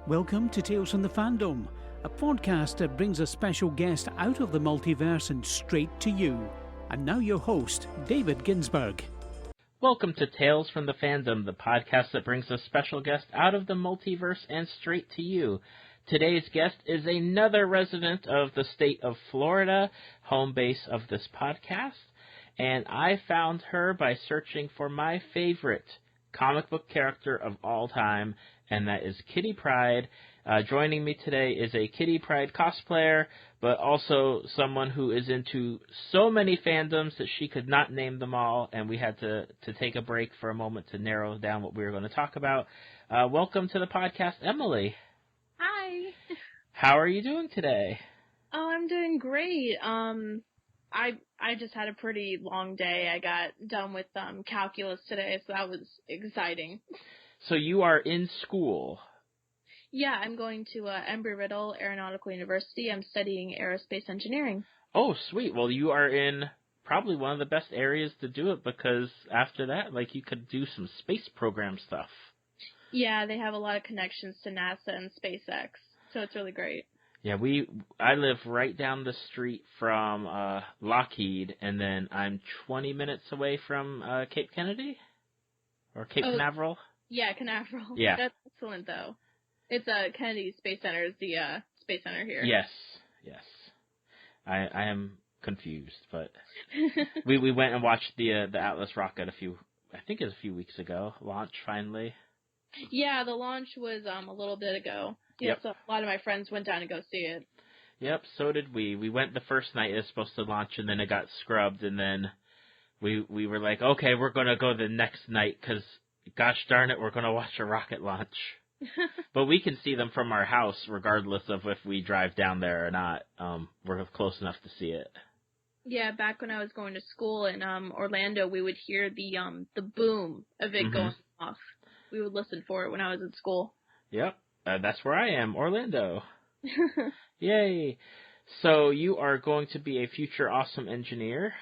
Welcome to Tales from the Fandom, a podcast that brings a special guest out of the multiverse and straight to you. And now your host, David Ginsburg. Welcome to Tales from the Fandom, the podcast that brings a special guest out of the multiverse and straight to you. Today's guest is another resident of the state of Florida, home base of this podcast, and I found her by searching for my favorite comic book character of all time, and that is Kitty Pryde. Joining me today is a Kitty Pryde cosplayer, but also someone who is into so many fandoms that she could not name them all, and we had to take a break for a moment to narrow down what we were going to talk about. Welcome to the podcast, Emily. Hi. How are you doing today? Oh, I'm doing great. I just had a pretty long day. I got done with calculus today, so that was exciting. So you are in school. Yeah, I'm going to Embry-Riddle Aeronautical University. I'm studying aerospace engineering. Oh, sweet. Well, you are in probably one of the best areas to do it, because after that, you could do some space program stuff. Yeah, they have a lot of connections to NASA and SpaceX, so it's really great. Yeah, I live right down the street from Lockheed, and then I'm 20 minutes away from Cape Kennedy? Or Cape Canaveral? Yeah, Canaveral. Yeah. That's excellent, though. It's Kennedy Space Center is the Space Center here. Yes. I am confused, but we went and watched the Atlas rocket a few weeks ago. Launch, finally. Yeah, the launch was a little bit ago. Yeah, yep. So a lot of my friends went down to go see it. Yep, so did we. We went the first night it was supposed to launch, and then it got scrubbed, and then we were like, okay, we're going to go the next night, because, gosh darn it, we're going to watch a rocket launch. But we can see them from our house, regardless of if we drive down there or not. We're close enough to see it. Yeah, back when I was going to school in Orlando, we would hear the boom of it going off. We would listen for it when I was in school. Yep, that's where I am, Orlando. Yay! So you are going to be a future awesome engineer,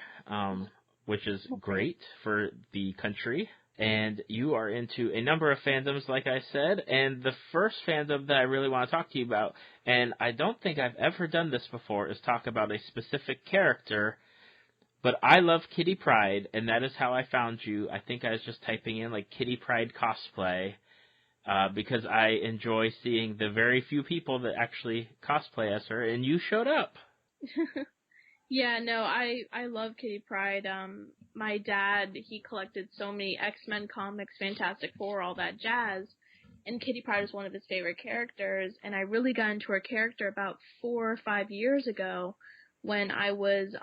which is great for the country. And you are into a number of fandoms, like I said. And the first fandom that I really want to talk to you about, and I don't think I've ever done this before, is talk about a specific character. But I love Kitty Pryde, and that is how I found you. I think I was just typing in, Kitty Pryde cosplay, because I enjoy seeing the very few people that actually cosplay as her, and you showed up. Yeah, no, I love Kitty Pryde. My dad, he collected so many X-Men comics, Fantastic Four, all that jazz, and Kitty Pryde is one of his favorite characters, and I really got into her character about 4 or 5 years ago when I was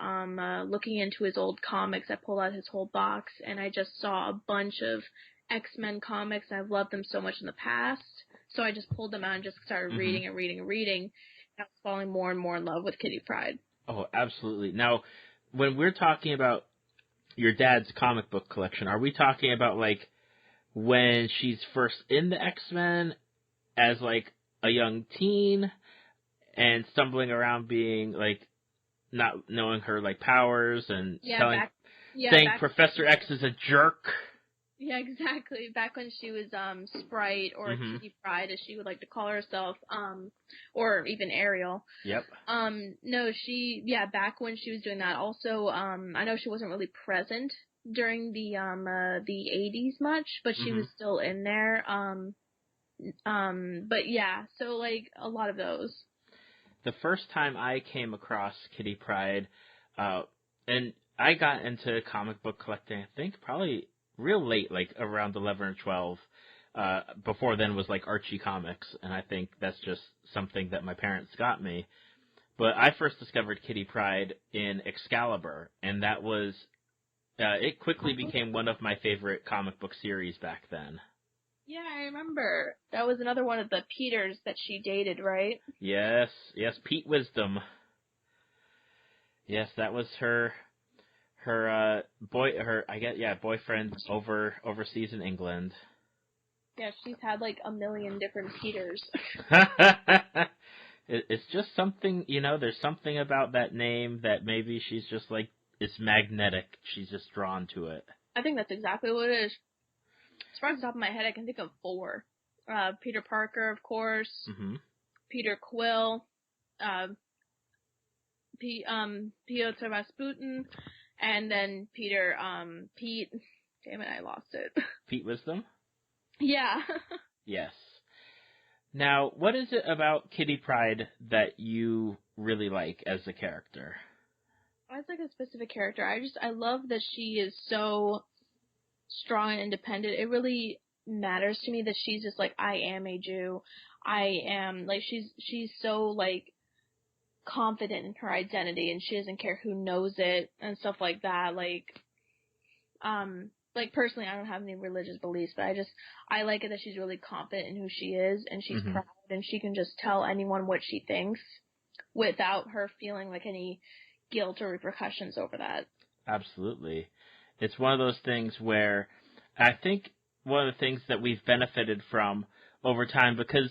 looking into his old comics. I pulled out his whole box, and I just saw a bunch of X-Men comics. I've loved them so much in the past, so I just pulled them out and just started reading and reading and reading, and I was falling more and more in love with Kitty Pryde. Oh, absolutely. Now, when we're talking about your dad's comic book collection, are we talking about, when she's first in the X-Men as, a young teen and stumbling around being, not knowing her, powers and saying Professor X is a jerk? Yeah, exactly. Back when she was Sprite, or Kitty Pryde, as she would like to call herself, or even Ariel. Yep. No, back when she was doing that. Also, I know she wasn't really present during the 80s much, but she was still in there. But yeah, so a lot of those. The first time I came across Kitty Pryde, and I got into comic book collecting, I think probably real late, around 11 or 12. Before then was Archie Comics, and I think that's just something that my parents got me. But I first discovered Kitty Pryde in Excalibur, and that was, it quickly became one of my favorite comic book series back then. Yeah, I remember. That was another one of the Peters that she dated, right? Yes, Pete Wisdom. Yes, that was her boyfriend overseas in England. Yeah, she's had a million different Peters. It's just something, there's something about that name that maybe she's just it's magnetic. She's just drawn to it. I think that's exactly what it is. As far as the top of my head, I can think of 4. Peter Parker, of course, Mm-hmm. Peter Quill, Piotr Rasputin, and then Pete. Damn it, I lost it. Pete Wisdom? Yeah. Yes. Now, what is it about Kitty Pryde that you really like as a character? I like a specific character. I love that she is so strong and independent. It really matters to me that she's just like, I am a Jew. I am, like, she's so, like, confident in her identity, and she doesn't care who knows it and stuff like that. Like personally, I don't have any religious beliefs, but I like it that she's really confident in who she is, and she's Mm-hmm. proud, and she can just tell anyone what she thinks without her feeling like any guilt or repercussions over that. Absolutely. It's one of those things where I think one of the things that we've benefited from over time, because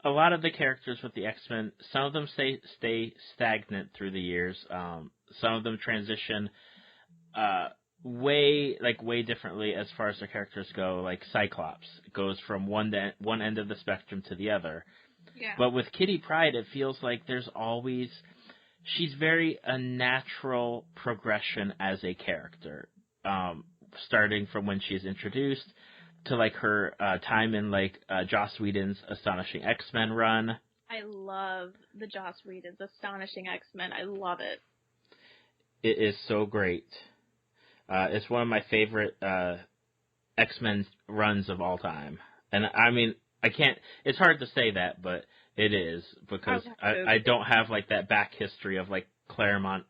a lot of the characters with the X-Men, some of them stay stagnant through the years. Some of them transition way differently as far as their characters go. Like Cyclops goes from one end of the spectrum to the other. Yeah. But with Kitty Pryde, it feels like she's very a natural progression as a character, starting from when she's introduced to like her time in like Joss Whedon's Astonishing X-Men run. I love the Joss Whedon's Astonishing X-Men. I love it. It is so great. It's one of my favorite X-Men runs of all time. And I mean, it's hard to say that, but it is, because I don't have like that back history of like Claremont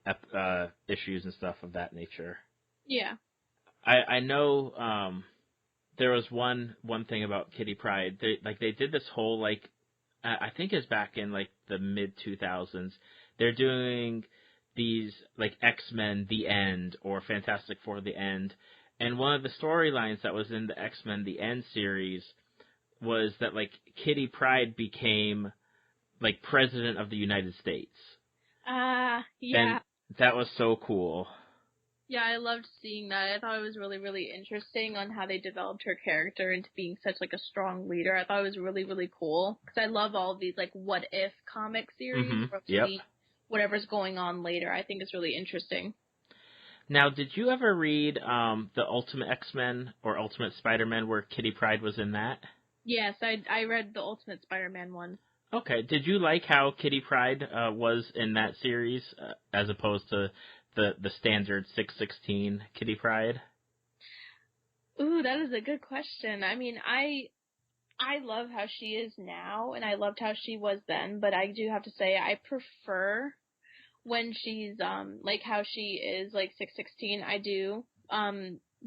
issues and stuff of that nature. Yeah. I know there was one thing about Kitty Pryde. They did this whole like, I think it's back in like the mid 2000s. They're doing these like X-Men The End or Fantastic Four The End. And one of the storylines that was in the X-Men The End series was that like Kitty Pryde became like president of the United States. Yeah. And that was so cool. Yeah, I loved seeing that. I thought it was really, really interesting on how they developed her character into being such like a strong leader. I thought it was really, really cool, because I love all of these like what if comic series where we see whatever's going on later. I think it's really interesting. Now, did you ever read the Ultimate X-Men or Ultimate Spider-Man where Kitty Pryde was in that? Yes, I read the Ultimate Spider-Man one. Okay. Did you like how Kitty Pryde was in that series as opposed to the standard 616 Kitty Pryde? Ooh, that is a good question. I mean, I love how she is now, and I loved how she was then, but I do have to say I prefer when she's like how she is like 616. I do.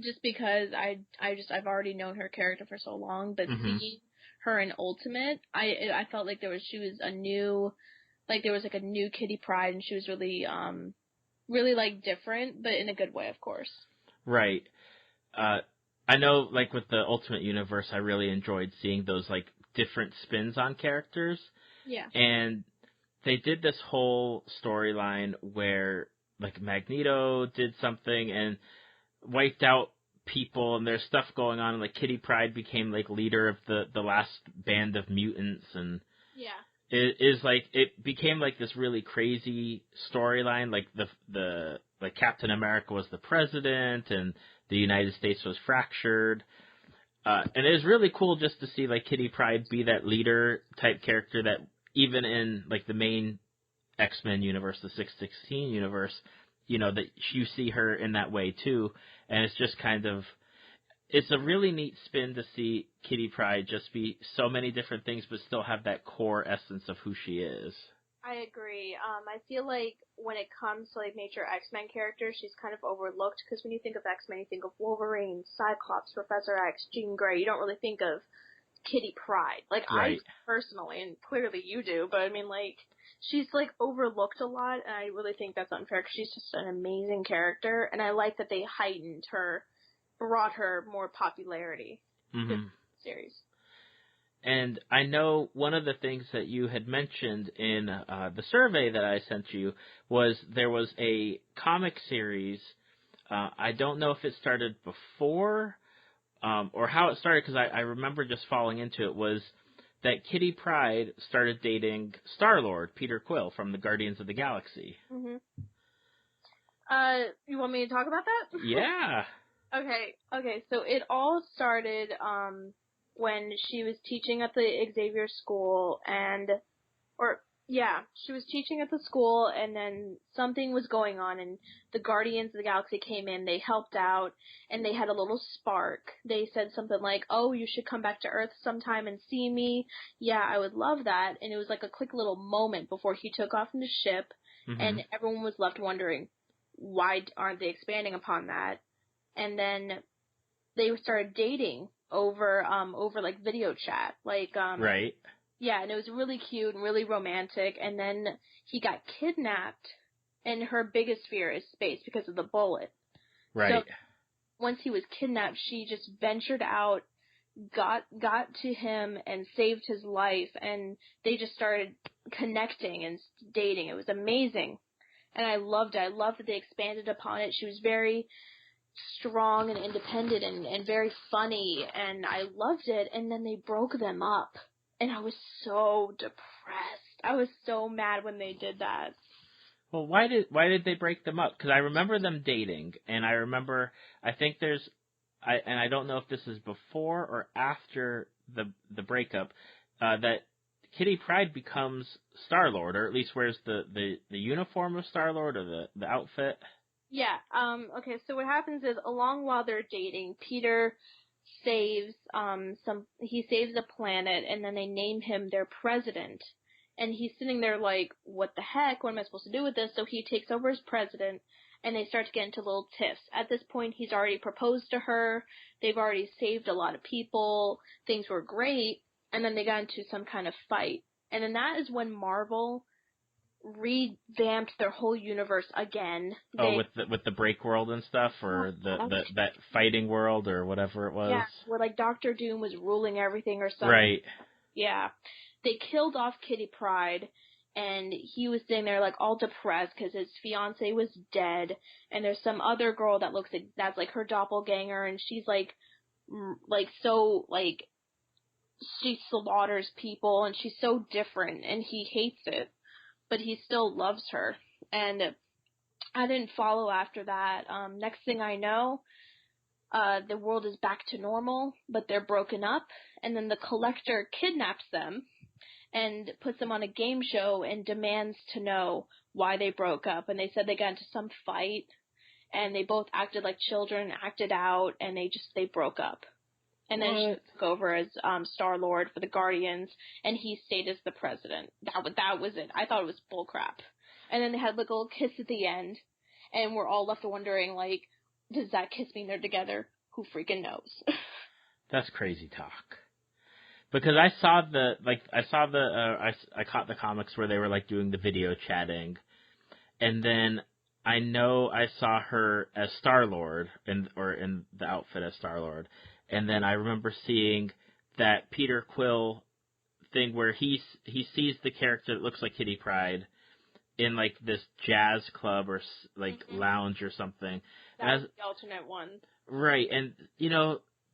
Just because I've already known her character for so long, but seeing her in Ultimate, I felt like there was a new Kitty Pryde, and she was really really like different, but in a good way, of course. Right. I know, like with the Ultimate Universe, I really enjoyed seeing those like different spins on characters. Yeah. And they did this whole storyline where like Magneto did something and wiped out people, and there's stuff going on, and like Kitty Pryde became like leader of the last band of mutants, and it became like this really crazy storyline. Like the Captain America was the president, and the United States was fractured. And it was really cool just to see like Kitty Pryde be that leader type character that even in like the main X-Men universe, the 616 universe, you know, that you see her in that way too. And it's just it's a really neat spin to see Kitty Pryde just be so many different things, but still have that core essence of who she is. I agree. I feel like when it comes to like major X-Men characters, she's kind of overlooked, because when you think of X-Men, you think of Wolverine, Cyclops, Professor X, Jean Grey. You don't really think of Kitty Pryde. Like, right. I personally, and clearly you do, but I mean, like, she's like overlooked a lot, and I really think that's unfair, because she's just an amazing character, and I like that they heightened her, brought her more popularity to the series. And I know one of the things that you had mentioned in the survey that I sent you was there was a comic series. I don't know if it started before or how it started, because I remember just falling into it, was that Kitty Pryde started dating Star-Lord, Peter Quill, from the Guardians of the Galaxy. Mm-hmm. You want me to talk about that? Yeah. Okay, so it all started, when she was teaching at the Xavier School, she was teaching at the school, and then something was going on, and the Guardians of the Galaxy came in, they helped out, and they had a little spark. They said something like, oh, you should come back to Earth sometime and see me. Yeah, I would love that. And it was like a quick little moment before he took off in the ship, and everyone was left wondering, why aren't they expanding upon that? And then they started dating over like video chat, like right. Yeah, and it was really cute and really romantic. And then he got kidnapped, and her biggest fear is space because of the bullet. Right. So once he was kidnapped, she just ventured out, got to him, and saved his life. And they just started connecting and dating. It was amazing, and I loved it. I loved that they expanded upon it. She was very strong and independent and very funny, and I loved it. And then they broke them up. And I was so depressed. I was so mad when they did that. Well, why did they break them up? Because I remember them dating, and I think I don't know if this is before or after the breakup, that Kitty Pryde becomes Star-Lord, or at least wears the uniform of Star-Lord, or the outfit. Yeah. Okay. So what happens is, along while they're dating, Peter saves he saves a planet, and then they name him their president, and he's sitting there like, what the heck, what am I supposed to do with this? So he takes over as president, and they start to get into little tiffs. At this point, he's already proposed to her, they've already saved a lot of people, things were great, and then they got into some kind of fight. And then that is when Marvel revamped their whole universe again. With the break world and stuff, or that fighting world, or whatever it was. Yeah, where like Dr. Doom was ruling everything or something. Right. Yeah. They killed off Kitty Pryde, and he was sitting there like all depressed because his fiance was dead, and there's some other girl that's like her doppelganger, and she's like so like she slaughters people, and she's so different, and he hates it. But he still loves her, and I didn't follow after that. Next thing I know, the world is back to normal, but they're broken up, and then the Collector kidnaps them and puts them on a game show and demands to know why they broke up. And they said they got into some fight, and they both acted like children, acted out, and they broke up. And then she took over as Star-Lord for the Guardians, and he stayed as the president. That was it. I thought it was bullcrap. And then they had like a little kiss at the end, and we're all left wondering, like, does that kiss mean they're together? Who freaking knows? That's crazy talk. Because I caught the comics where they were like doing the video chatting, and then I know I saw her as Star-Lord in the outfit as Star-Lord. And then I remember seeing that Peter Quill thing where he sees the character that looks like Kitty Pryde in like this jazz club or like lounge or something. That's the alternate one. Right, and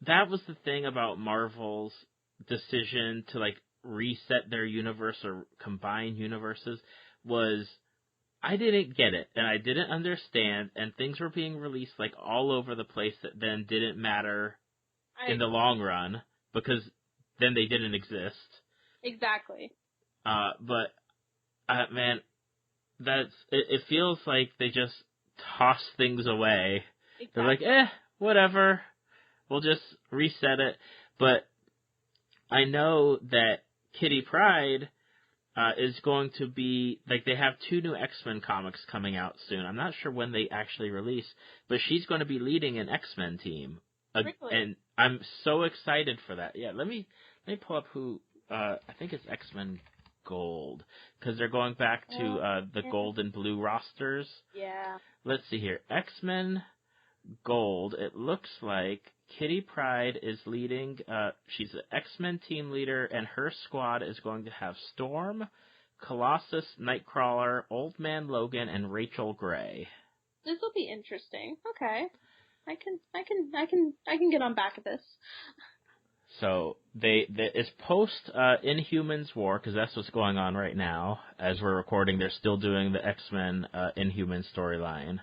that was the thing about Marvel's decision to like reset their universe or combine universes, was I didn't get it, and I didn't understand, and things were being released like all over the place that then didn't matter in the long run, because then they didn't exist. Exactly. But man, it feels like they just toss things away. Exactly. They're like, whatever, we'll just reset it. But I know that Kitty Pryde is going to be, like, they have 2 new X-Men comics coming out soon. I'm not sure when they actually release, but she's going to be leading an X-Men team. Really? And I'm so excited for that. Yeah, let me pull up who, I think it's X-Men Gold, because they're going back to the gold and blue rosters. Yeah. Let's see here. X-Men Gold, it looks like Kitty Pryde is leading, she's an X-Men team leader, and her squad is going to have Storm, Colossus, Nightcrawler, Old Man Logan, and Rachel Gray. This will be interesting. Okay. I can get on back of this. So it's post Inhumans War, because that's what's going on right now. As we're recording, they're still doing the X-Men Inhuman storyline.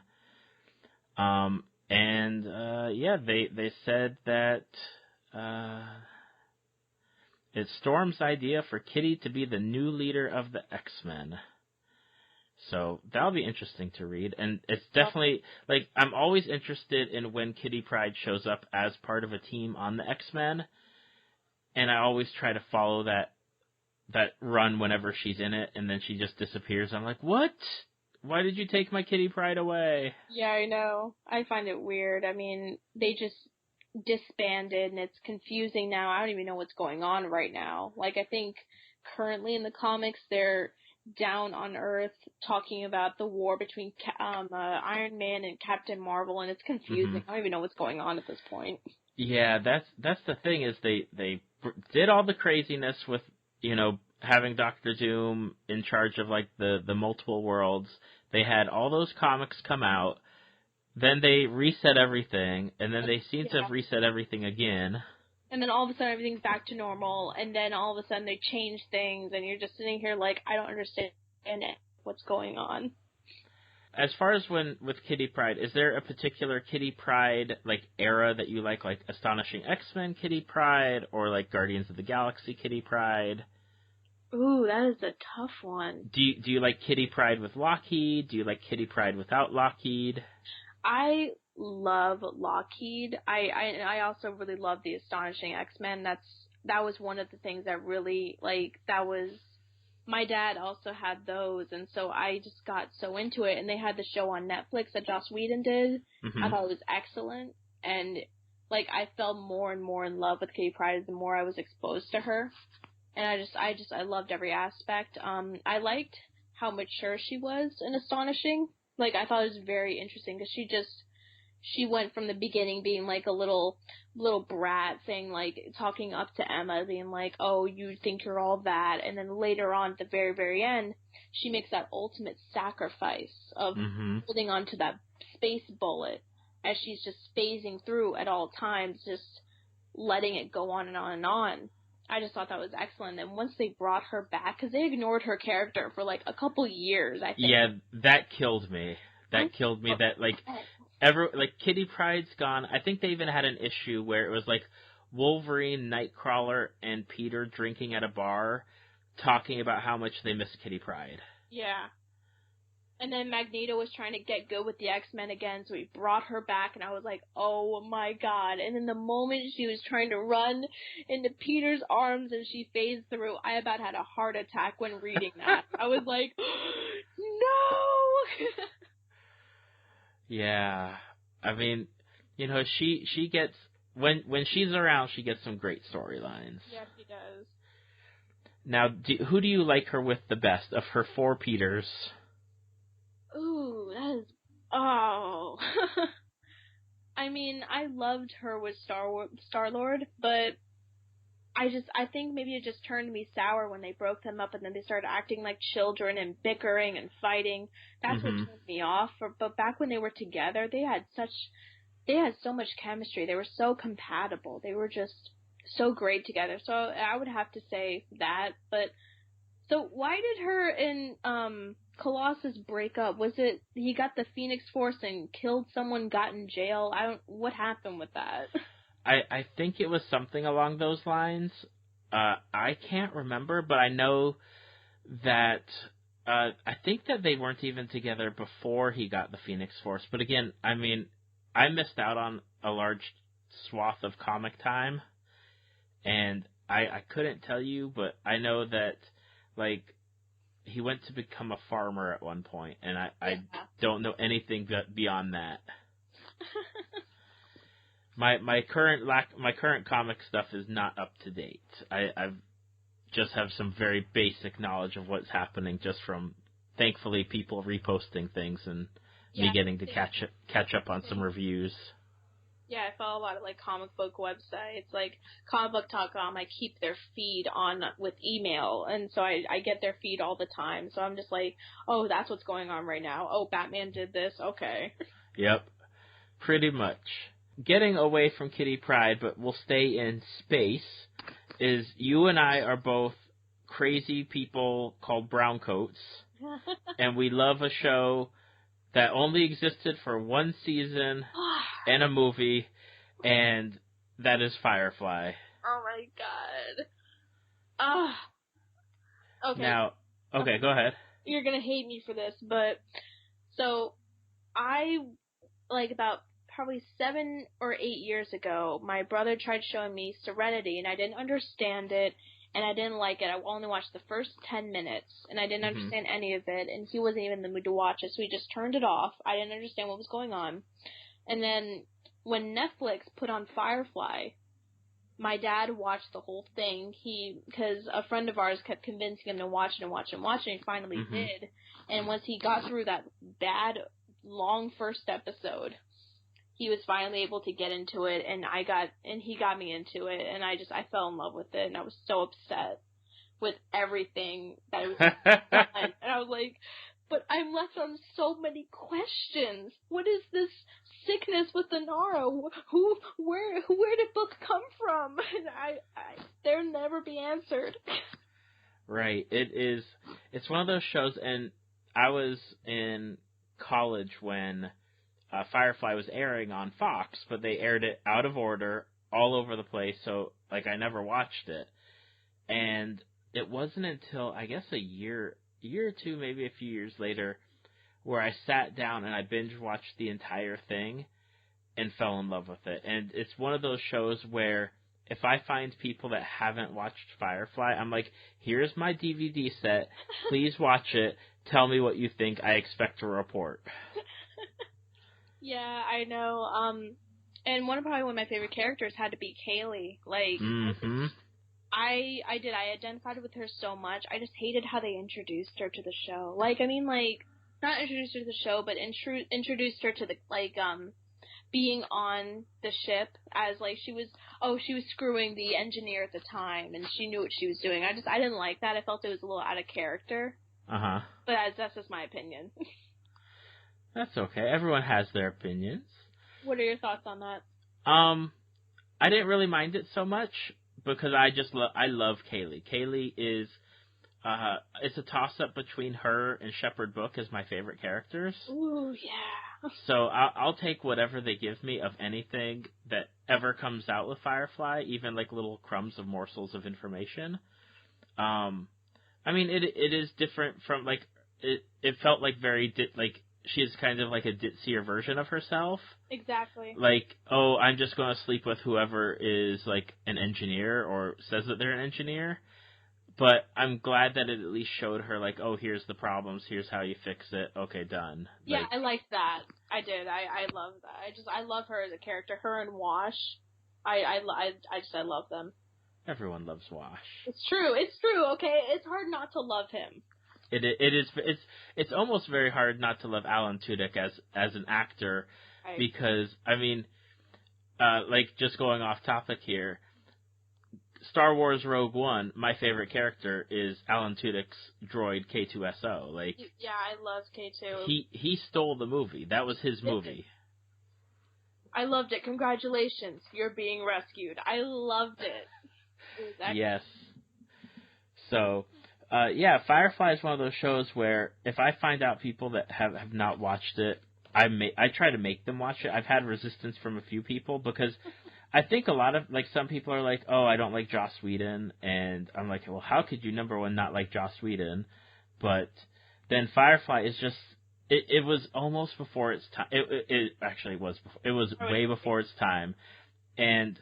They said that it's Storm's idea for Kitty to be the new leader of the X-Men. So that'll be interesting to read. And it's definitely, like, I'm always interested in when Kitty Pryde shows up as part of a team on the X-Men. And I always try to follow that run whenever she's in it, and then she just disappears. I'm like, what? Why did you take my Kitty Pryde away? Yeah, I know. I find it weird. I mean, they just disbanded, and it's confusing now. I don't even know what's going on right now. Like, I think currently in the comics, they're down on Earth talking about the war between Iron Man and Captain Marvel, and it's confusing. I don't even know what's going on at this point. Yeah, that's the thing, is they did all the craziness with, having Doctor Doom in charge of, like, the multiple worlds. They had all those comics come out, then they reset everything, and then they seem to have reset everything again. And then all of a sudden everything's back to normal, and then all of a sudden they change things, and you're just sitting here like, I don't understand what's going on. As far as with Kitty Pryde, is there a particular Kitty Pryde, like, era that you like Astonishing X-Men Kitty Pryde, or, like, Guardians of the Galaxy Kitty Pryde? Ooh, that is a tough one. Do you like Kitty Pryde with Lockheed? Do you like Kitty Pryde without Lockheed? I love Lockheed. I also really love the Astonishing X-Men. That was one of the things that really, like, that was... My dad also had those, and so I just got so into it. And they had the show on Netflix that Joss Whedon did. I thought it was excellent. And, like, I fell more and more in love with Kitty Pryde the more I was exposed to her. And I loved every aspect. I liked how mature she was in Astonishing. Like, I thought it was very interesting because she went from the beginning being like a little brat, saying, like, talking up to Emma, being like, oh, you think you're all that, and then later on at the very, very end, she makes that ultimate sacrifice of holding on to that space bullet as she's just phasing through at all times, just letting it go on and on and on. I just thought that was excellent. And once they brought her back, because they ignored her character for, like, a couple years, I think. Yeah, that killed me. That, like... Kitty Pryde's gone. I think they even had an issue where it was like Wolverine, Nightcrawler, and Peter drinking at a bar, talking about how much they miss Kitty Pryde. Yeah. And then Magneto was trying to get good with the X-Men again, so he brought her back, and I was like, oh my god. And then the moment she was trying to run into Peter's arms and she phased through, I about had a heart attack when reading that. I was like, no! Yeah, I mean, she gets, when she's around, she gets some great storylines. Yeah, she does. Now, who do you like her with the best of her four Peters? Ooh, that is, I mean, I loved her with Star-Lord, but I think maybe it just turned me sour when they broke them up and then they started acting like children and bickering and fighting. That's what turned me off. But back when they were together, they had so much chemistry. They were so compatible. They were just so great together. So I would have to say that. But so why did her and Colossus break up? Was it he got the Phoenix Force and killed someone, got in jail? What happened with that? I think it was something along those lines. I can't remember, but I know that I think that they weren't even together before he got the Phoenix Force. But again, I mean, I missed out on a large swath of comic time, and I couldn't tell you, but I know that, like, he went to become a farmer at one point, and I don't know anything beyond that. My current comic stuff is not up to date. I've just have some very basic knowledge of what's happening just from, thankfully, people reposting things and me getting to catch up on some reviews. Yeah, I follow a lot of, like, comic book websites, like comicbook.com. I keep their feed on with email, and so I get their feed all the time. So I'm just like, oh, that's what's going on right now. Oh, Batman did this. Okay. Yep, pretty much. getting away from Kitty Pryde, but we'll stay in space, is you and I are both crazy people called browncoats, and we love a show that only existed for one season and a movie, and that is Firefly. Oh my god. Okay. Now, okay, go ahead. You're gonna hate me for this, but so I, like, about probably 7 or 8 years ago, my brother tried showing me Serenity, and I didn't understand it, and I didn't like it. I only watched the first 10 minutes, and I didn't understand any of it, and he wasn't even in the mood to watch it, so he just turned it off. I didn't understand what was going on. And then when Netflix put on Firefly, my dad watched the whole thing. Because a friend of ours kept convincing him to watch it, and he finally did. And once he got through that bad, long first episode, he was finally able to get into it, and he got me into it, and I fell in love with it, and I was so upset with everything that it was done. And I was like, but I'm left on so many questions. What is this sickness with the Nara? Where did Book come from? And they'll never be answered. Right. It's one of those shows, and I was in college when Firefly was airing on Fox, but they aired it out of order all over the place, so I never watched it. And it wasn't until I guess a year or two, maybe a few years later, where I sat down and I binge watched the entire thing and fell in love with it. And it's one of those shows where if I find people that haven't watched Firefly, I'm like, here's my DVD set, please watch it, tell me what you think, I expect a report. Yeah, I know. And probably one of my favorite characters had to be Kaylee. I identified with her so much. I just hated how they introduced her to the show. Not introduced her to the show, but introduced her to the, being on the ship as, she was screwing the engineer at the time, and she knew what she was doing. I didn't like that. I felt it was a little out of character. Uh-huh. But that's just my opinion. That's okay. Everyone has their opinions. What are your thoughts on that? I didn't really mind it so much because I love Kaylee. Kaylee is it's a toss-up between her and Shepherd Book as my favorite characters. Ooh, yeah. So I'll take whatever they give me of anything that ever comes out with Firefly, even little crumbs of morsels of information. It is different from it felt very she's kind of like a ditzier version of herself. Exactly. I'm just going to sleep with whoever is an engineer or says that they're an engineer. But I'm glad that it at least showed her here's the problems, here's how you fix it. Okay, done. Yeah, I liked that. I did. I love that. I love her as a character. Her and Wash. I love them. Everyone loves Wash. It's true. Okay, it's hard not to love him. It's almost very hard not to love Alan Tudyk as an actor, right. Because just going off topic here, Star Wars Rogue One, my favorite character is Alan Tudyk's droid K2SO. Yeah, I love K2. He stole the movie. That was his movie. I loved it. Congratulations, you're being rescued. I loved it. Yes. So. Firefly is one of those shows where if I find out people that have not watched it, I try to make them watch it. I've had resistance from a few people because I think a lot of, some people are like, oh, I don't like Joss Whedon, and I'm like, well, how could you, number one, not like Joss Whedon? But then Firefly is just, it was almost before its time. It actually was before. It was way before its time, and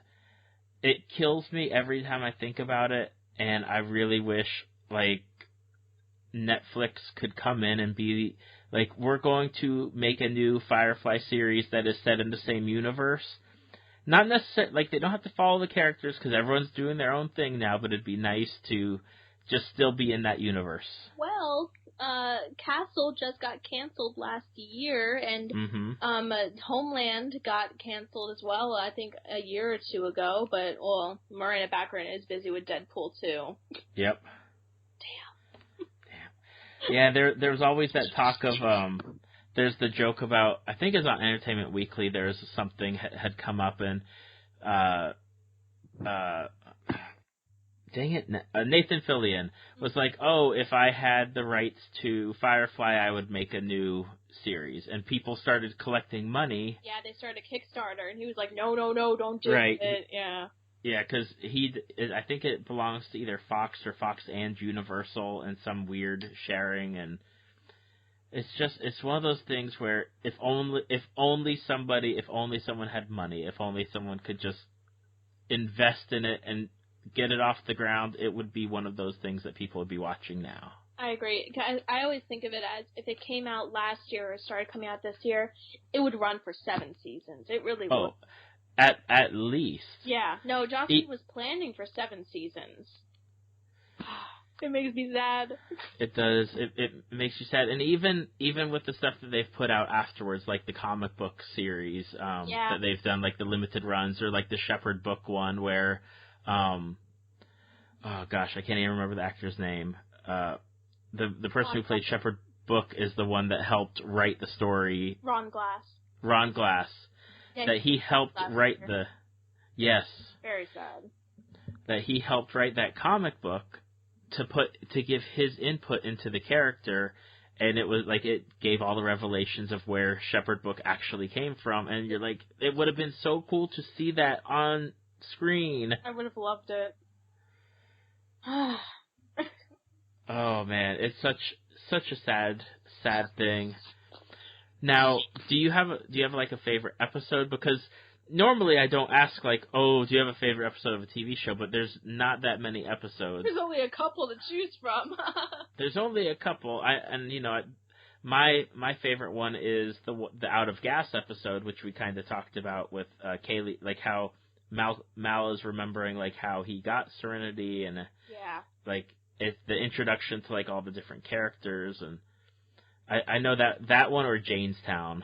it kills me every time I think about it, and I really wish Netflix could come in and be we're going to make a new Firefly series that is set in the same universe. Not necessarily, they don't have to follow the characters because everyone's doing their own thing now, but it'd be nice to just still be in that universe. Well, Castle just got canceled last year, and Homeland got canceled as well, I think a year or two ago, but, Miranda Baccarin is busy with Deadpool too. Yep. Damn. Yeah, there's always that talk of there's the joke about, I think it's on Entertainment Weekly, there's something had come up, and dang it, Nathan Fillion was like, oh, if I had the rights to Firefly, I would make a new series. And people started collecting money. Yeah, they started a Kickstarter, and he was like, no, don't do it. Yeah. Yeah, because I think it belongs to either Fox or Fox and Universal and some weird sharing, and it's one of those things where if only someone had money, if only someone could just invest in it and get it off the ground, it would be one of those things that people would be watching now. I agree. I always think of it as if it came out last year or started coming out this year, it would run for 7 seasons. It really would. Oh, at least. Yeah. No, Jocelyn was planning for 7 seasons. It makes me sad. It does. It makes you sad. And even with the stuff that they've put out afterwards, like the comic book series that they've done, like the limited runs, or like the Shepherd book one where, oh gosh, I can't even remember the actor's name. The person who played Shepherd Book is the one that helped write the story. Ron Glass. Yeah, that he helped write the... Yes. Very sad. That he helped write that comic book to give his input into the character, and it was like it gave all the revelations of where Shepherd Book actually came from, and you're like, it would have been so cool to see that on screen. I would have loved it. Oh man, it's such a sad thing. Now, do you have like a favorite episode? Because normally I don't ask like, oh, do you have a favorite episode of a TV show? But there's not that many episodes. There's only a couple to choose from. There's only a couple. My favorite one is the Out of Gas episode, which we kind of talked about with Kaylee, like how Mal is remembering like how he got Serenity, and like it's the introduction to like all the different characters, and I know that one, or Janestown.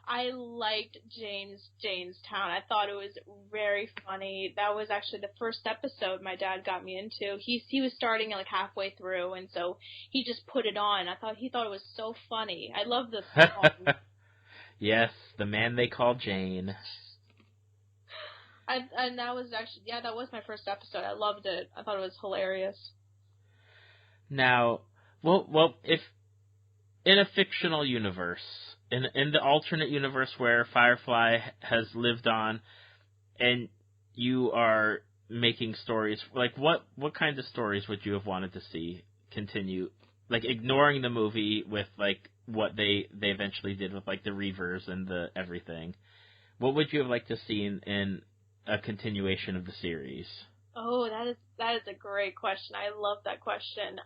I liked Janestown. I thought it was very funny. That was actually the first episode my dad got me into. He was starting like halfway through, and so he just put it on. He thought it was so funny. I love the song. Yes, The Man They Call Jane. And that was actually, that was my first episode. I loved it. I thought it was hilarious. Now, well, if in a fictional universe, in the alternate universe where Firefly has lived on, and you are making stories, like what kind of stories would you have wanted to see continue? Like ignoring the movie with like what they eventually did with like the Reavers and the everything. What would you have liked to see in a continuation of the series? Oh, that is a great question. I love that question.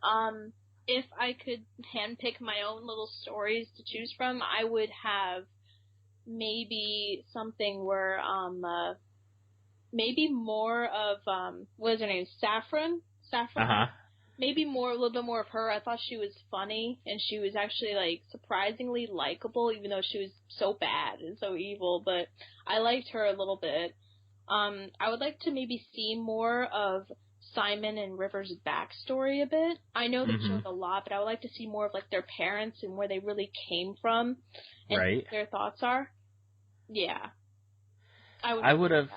If I could handpick my own little stories to choose from, I would have maybe something where maybe more of what is her name? Saffron? Uh-huh. Maybe a little bit more of her. I thought she was funny, and she was actually like surprisingly likable, even though she was so bad and so evil, but I liked her a little bit. I would like to maybe see more of Simon and River's backstory a bit. I know they showed a lot, but I would like to see more of like their parents and where they really came from, and what their thoughts are. Yeah, I would have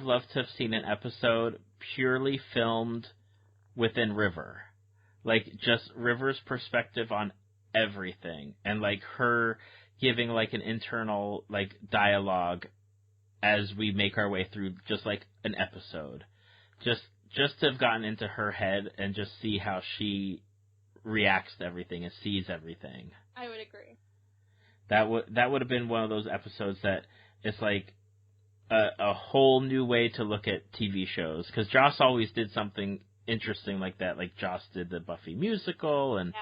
loved to have seen an episode purely filmed within River, like just River's perspective on everything, and like her giving like an internal like dialogue as we make our way through just like an episode. Just to have gotten into her head and just see how she reacts to everything and sees everything. I would agree. That would have been one of those episodes that it's like a whole new way to look at TV shows, because Joss always did something interesting like that. Like Joss did the Buffy musical, and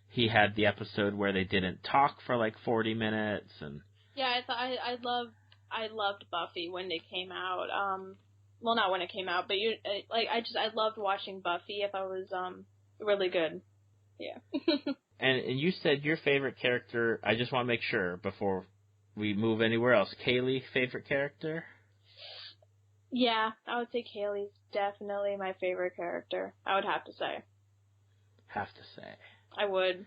he had the episode where they didn't talk for like 40 minutes, and I loved Buffy when it came out. Well, not when it came out, but I loved watching Buffy. I thought it was really good. Yeah. And you said your favorite character. I just want to make sure before we move anywhere else. Kaylee, favorite character? Yeah, I would say Kaylee's definitely my favorite character. I would have to say. Have to say. I would.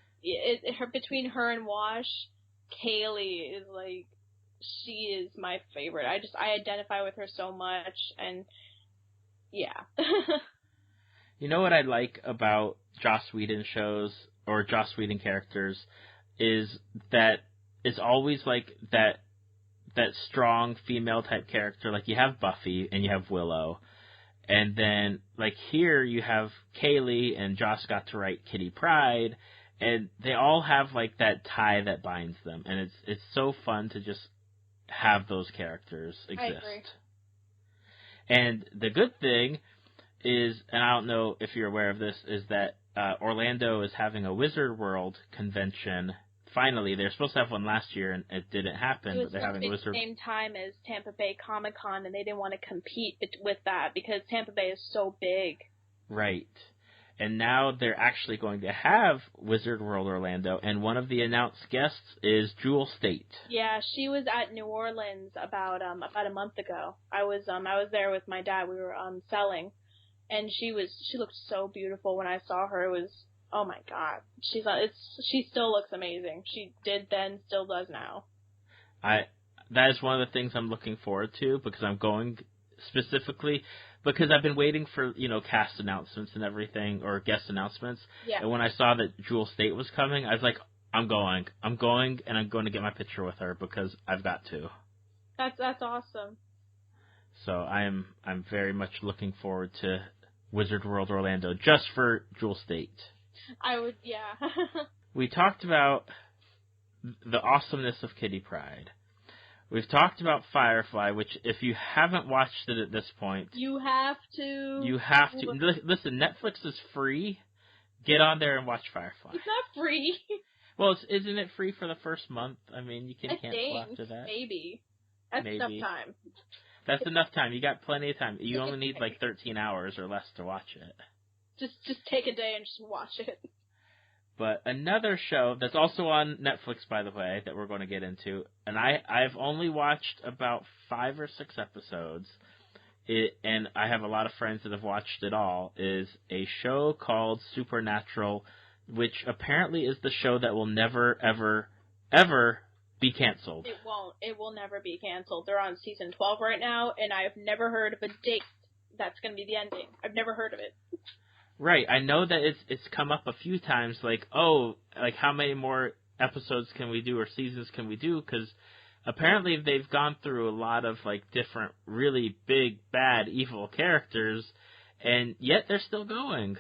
Between her and Wash, Kaylee is like, she is my favorite. I identify with her so much, and yeah. You know what I like about Joss Whedon shows or Joss Whedon characters is that it's always like that strong female type character. Like you have Buffy and you have Willow, and then like here you have Kaylee, and Joss got to write Kitty Pryde, and they all have like that tie that binds them, and it's so fun to just have those characters exist. I agree. And the good thing is, and I don't know if you're aware of this, is that Orlando is having a Wizard World convention. Finally, they were supposed to have one last year, and it didn't happen. But they're having a Wizard. It was the same time as Tampa Bay Comic-Con, and they didn't want to compete with that because Tampa Bay is so big. Right. And now they're actually going to have Wizard World Orlando, and one of the announced guests is Jewel State. Yeah, she was at New Orleans about a month ago. I was there with my dad. We were selling. And she looked so beautiful when I saw her. It was, oh my god. She still looks amazing. She did then, still does now. That is one of the things I'm looking forward to, because I'm going specifically because I've been waiting for, cast announcements and everything, or guest announcements. Yeah. And when I saw that Jewel State was coming, I was like, I'm going, and I'm going to get my picture with her because I've got to. That's awesome. So I'm very much looking forward to Wizard World Orlando just for Jewel State. I would, yeah. We talked about the awesomeness of Kitty Pryde. We've talked about Firefly, which if you haven't watched it at this point, you have to. You have to. Listen, Netflix is free. Get on there and watch Firefly. It's not free. Well, isn't it free for the first month? I mean, you can cancel after that. Maybe. That's enough time. That's enough time. You got plenty of time. You only need like 13 hours or less to watch it. Just take a day and just watch it. But another show that's also on Netflix, by the way, that we're going to get into, and I've only watched about 5 or 6 episodes, and I have a lot of friends that have watched it all, is a show called Supernatural, which apparently is the show that will never, ever, ever be canceled. It won't. It will never be canceled. They're on season 12 right now, and I've never heard of a date that's going to be the ending. I've never heard of it. Right. I know that it's come up a few times, like how many more episodes can we do or seasons can we do? Because apparently they've gone through a lot of like different really big, bad, evil characters, and yet they're still going.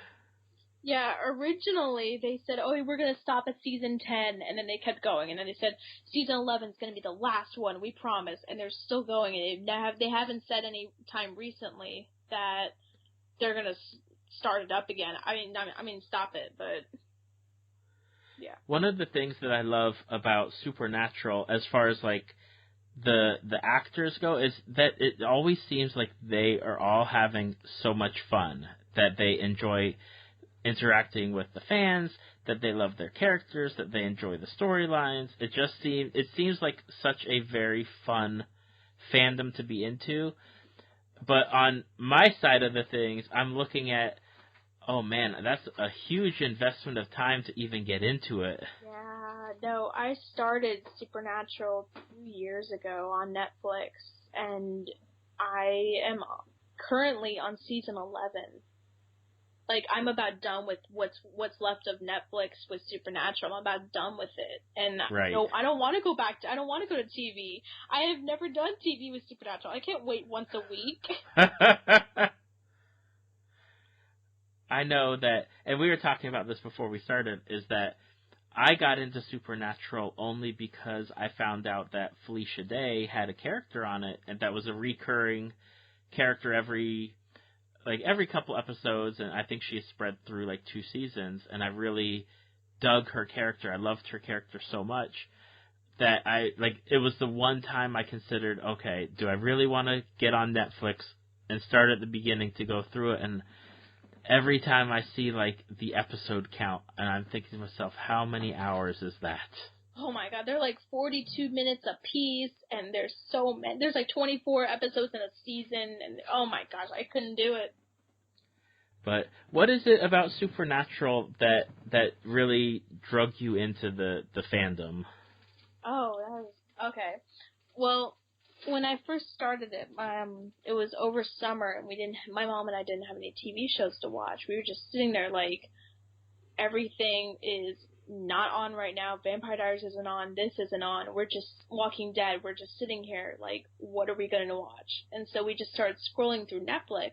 Yeah, originally they said, we're going to stop at season 10, and then they kept going, and then they said, season 11 is going to be the last one, we promise, and they're still going, and they haven't said any time recently that they're going to start it up again. I mean, stop it, but yeah. One of the things that I love about Supernatural, as far as like the actors go, is that it always seems like they are all having so much fun, that they enjoy interacting with the fans, that they love their characters, that they enjoy the storylines. It seems like such a very fun fandom to be into. But on my side of the things, I'm looking at, oh man, that's a huge investment of time to even get into it. Yeah, no, I started Supernatural 2 years ago on Netflix, and I am currently on season 11. Like, I'm about done with what's left of Netflix with Supernatural. I'm about done with it. And right. No, I don't want to go back I don't want to go to TV. I have never done TV with Supernatural. I can't wait once a week. I know that, and we were talking about this before we started, is that I got into Supernatural only because I found out that Felicia Day had a character on it, and that was a recurring character every couple episodes, and I think she spread through like 2 seasons, and I really dug her character. I loved her character so much that it was the one time I considered, okay, do I really want to get on Netflix and start at the beginning to go through it? And every time I see like the episode count, and I'm thinking to myself, how many hours is that? Oh my god, they're like 42 minutes a piece, and there's so many. There's like 24 episodes in a season, and oh my gosh, I couldn't do it. But what is it about Supernatural that really drug you into the fandom? Oh, that was okay. Well, when I first started it, it was over summer, and my mom and I didn't have any TV shows to watch. We were just sitting there like, everything is not on right now. Vampire Diaries isn't on. This isn't on. We're just Walking Dead. We're just sitting here like, what are we going to watch? And so we just started scrolling through Netflix,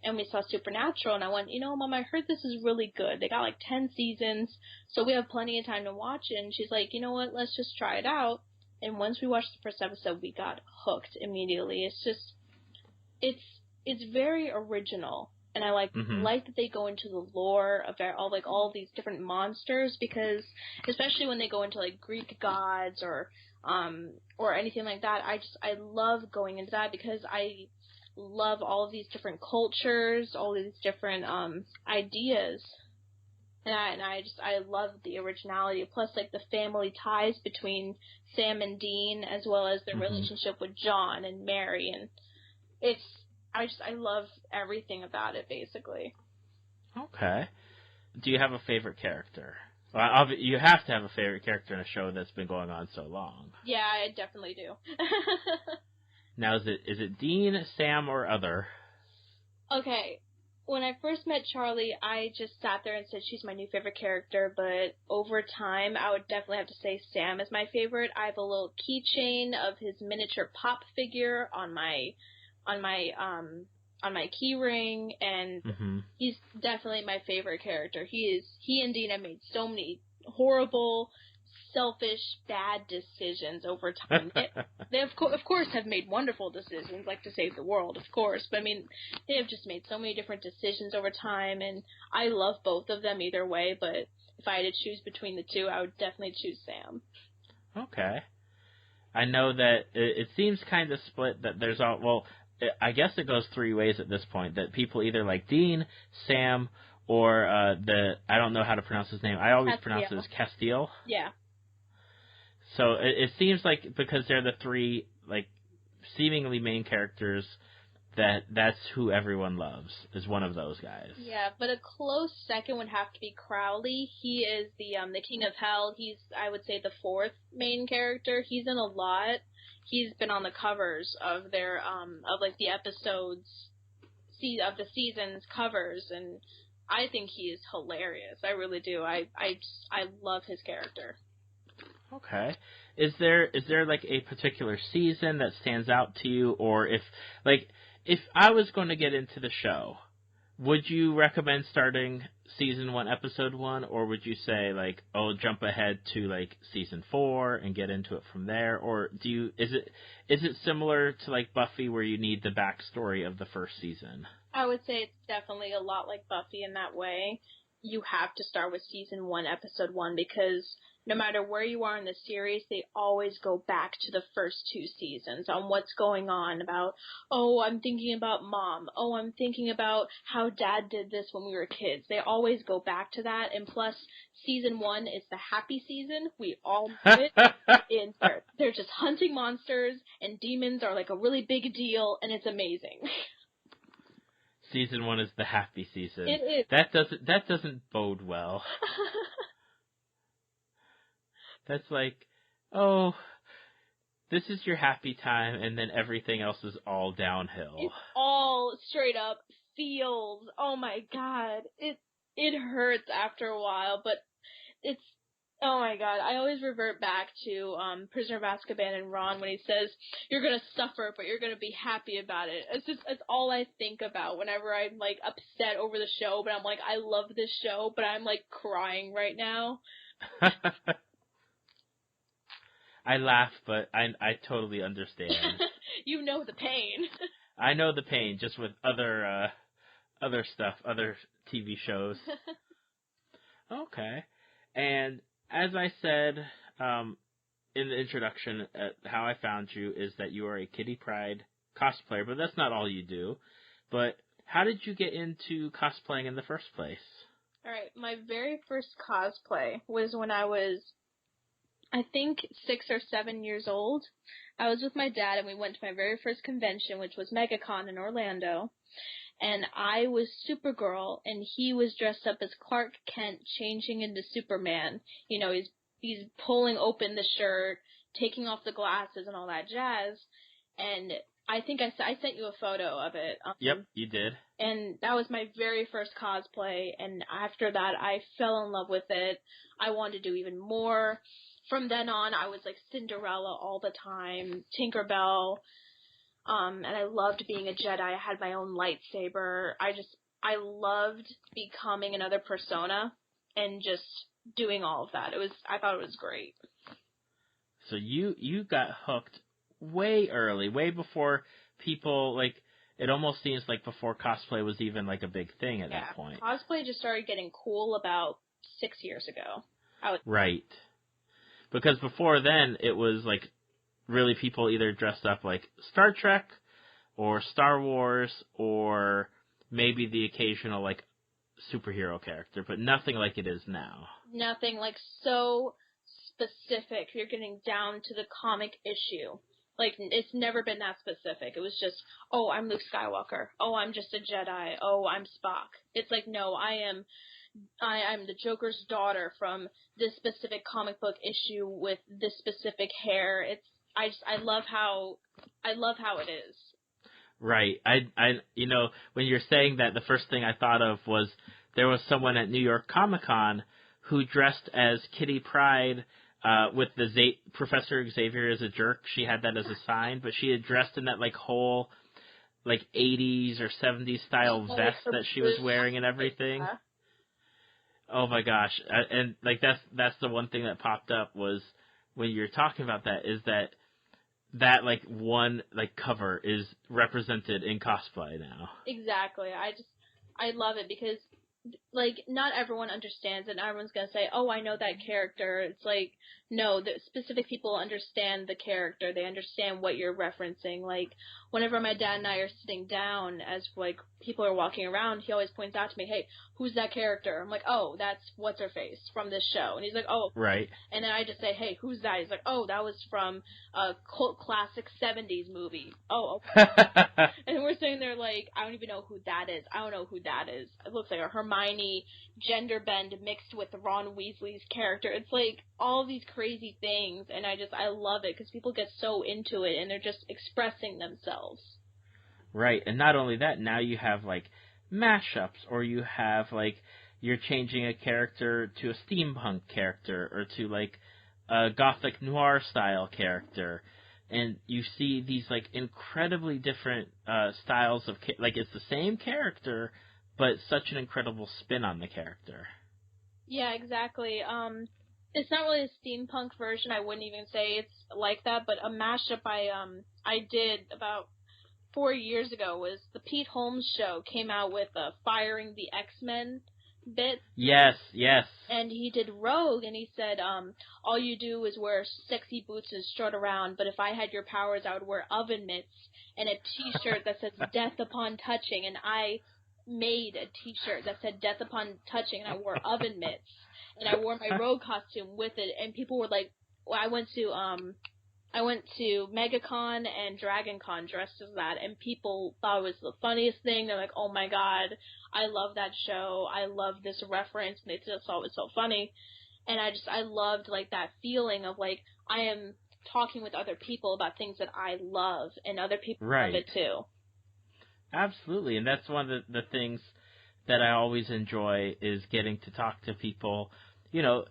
and we saw Supernatural, and I went, Mom, I heard this is really good. They got like 10 seasons, so we have plenty of time to watch it. And she's like, you know what, let's just try it out. And once we watched the first episode, we got hooked immediately. It's just, it's very original. And I like that they go into the lore of all these different monsters, because especially when they go into like Greek gods or anything like that, I love going into that, because I love all of these different cultures, all these different ideas, and I love the originality. Plus, like the family ties between Sam and Dean, as well as their relationship with John and Mary, and I love everything about it, basically. Okay. Do you have a favorite character? Well, you have to have a favorite character in a show that's been going on so long. Yeah, I definitely do. Now, is it Dean, Sam, or other? Okay. When I first met Charlie, I just sat there and said she's my new favorite character, but over time, I would definitely have to say Sam is my favorite. I have a little keychain of his miniature pop figure on my key ring, and he's definitely my favorite character. He and Dean have made so many horrible, selfish, bad decisions over time. They of course have made wonderful decisions, like to save the world, of course, but I mean, they have just made so many different decisions over time, and I love both of them either way, but if I had to choose between the two, I would definitely choose Sam. Okay. I know that it seems kind of split, that there's I guess it goes three ways at this point, that people either like Dean, Sam, or I don't know how to pronounce his name. I always pronounce it as Castile. Yeah. So it seems like, because they're the three, like, seemingly main characters, that's who everyone loves, is one of those guys. Yeah, but a close second would have to be Crowley. He is the King of Hell. He's, I would say, the fourth main character. He's in a lot. He's been on the covers of their of like the episodes, of the season's covers, and I think he is hilarious. I really do. I love his character. Okay. Is there like a particular season that stands out to you, or if I was going to get into the show, would you recommend starting season 1, episode 1, or would you say like, jump ahead to like season 4 and get into it from there, or is it similar to like Buffy, where you need the backstory of the first season? I would say it's definitely a lot like Buffy in that way. You have to start with season 1, episode 1, because no matter where you are in the series, they always go back to the first 2 seasons on what's going on about, I'm thinking about Mom. I'm thinking about how Dad did this when we were kids. They always go back to that. And plus, season 1 is the happy season. We all know it. And they're just hunting monsters, and demons are like a really big deal, and it's amazing. Season 1 is the happy season. It is. That doesn't bode well. That's like, this is your happy time, and then everything else is all downhill. It's all straight up feels. Oh my god. It hurts after a while, but it's, oh my god. I always revert back to Prisoner of Azkaban and Ron when he says, you're gonna suffer, but you're gonna be happy about it. It's all I think about whenever I'm like upset over the show, but I'm like, I love this show, but I'm like crying right now. I laugh, but I totally understand. You know the pain. I know the pain, just with other stuff, other TV shows. Okay. And as I said in the introduction, how I found you is that you are a Kitty Pryde cosplayer, but that's not all you do. But how did you get into cosplaying in the first place? All right, my very first cosplay was when I was, I think, 6 or 7 years old. I was with my dad, and we went to my very first convention, which was MegaCon in Orlando. And I was Supergirl, and he was dressed up as Clark Kent, changing into Superman. You know, he's pulling open the shirt, taking off the glasses and all that jazz. And I think I sent you a photo of it. Yep, you did. And that was my very first cosplay. And after that, I fell in love with it. I wanted to do even more. From then on, I was like Cinderella all the time, Tinkerbell. And I loved being a Jedi. I had my own lightsaber. I loved becoming another persona and just doing all of that. I thought it was great. So you got hooked way early, way before people, like, it almost seems like before cosplay was even, like, a big thing at that point. Cosplay just started getting cool about 6 years ago. Right. Because before then, it was, like, really people either dressed up like Star Trek or Star Wars or maybe the occasional, like, superhero character, but nothing like it is now. Nothing, like, so specific. You're getting down to the comic issue. Like, it's never been that specific. It was just, oh, I'm Luke Skywalker. Oh, I'm just a Jedi. Oh, I'm Spock. It's like, no, I'm the Joker's daughter from this specific comic book issue with this specific hair. I love how it is. Right. I when you're saying that, the first thing I thought of was there was someone at New York Comic Con who dressed as Kitty Pryde, with the Professor Xavier as a jerk. She had that as a sign, but she had dressed in that, like, whole, like, 80s or 70s style vest that she was wearing and everything. Yeah. Oh my gosh. And, like, that's the one thing that popped up was when you're talking about that, is that like one, like, cover is represented in cosplay now. Exactly. I love it because, like, not everyone understands it. Not everyone's going to say, oh, I know that character. It's like, no, the specific people understand the character. They understand what you're referencing. Like, whenever my dad and I are sitting down as, like, people are walking around, he always points out to me, hey, who's that character? I'm like, oh, that's What's-Her-Face from this show. And he's like, oh. Right. And then I just say, hey, who's that? He's like, oh, that was from a cult classic 70s movie. Oh, okay. And we're sitting there like, I don't even know who that is. I don't know who that is. It looks like a Hermione gender bend mixed with Ron Weasley's character. It's like all these crazy things, and I love it because people get so into it, and they're just expressing themselves. Right, and not only that, now you have, like, mashups, or you have, like, you're changing a character to a steampunk character, or to, like, a gothic noir style character, and you see these, like, incredibly different styles of, like, it's the same character, but such an incredible spin on the character. Yeah, exactly. It's not really a steampunk version. I wouldn't even say it's like that, but a mashup I did about 4 years ago was the Pete Holmes show came out with Firing the X-Men bit. Yes. And he did Rogue, and he said, all you do is wear sexy boots and strut around, but if I had your powers, I would wear oven mitts and a t-shirt that says Death Upon Touching, and I made a t-shirt that said Death Upon Touching, and I wore oven mitts, and I wore my Rogue costume with it, and people were like, well, I went to MegaCon and DragonCon dressed as that, and people thought it was the funniest thing. They're like, oh my god, I love that show, I love this reference, and they just thought it was so funny. And I loved, like, that feeling of, like, I am talking with other people about things that I love, and other people love it too. Absolutely, and that's one of the things that I always enjoy is getting to talk to people. You know,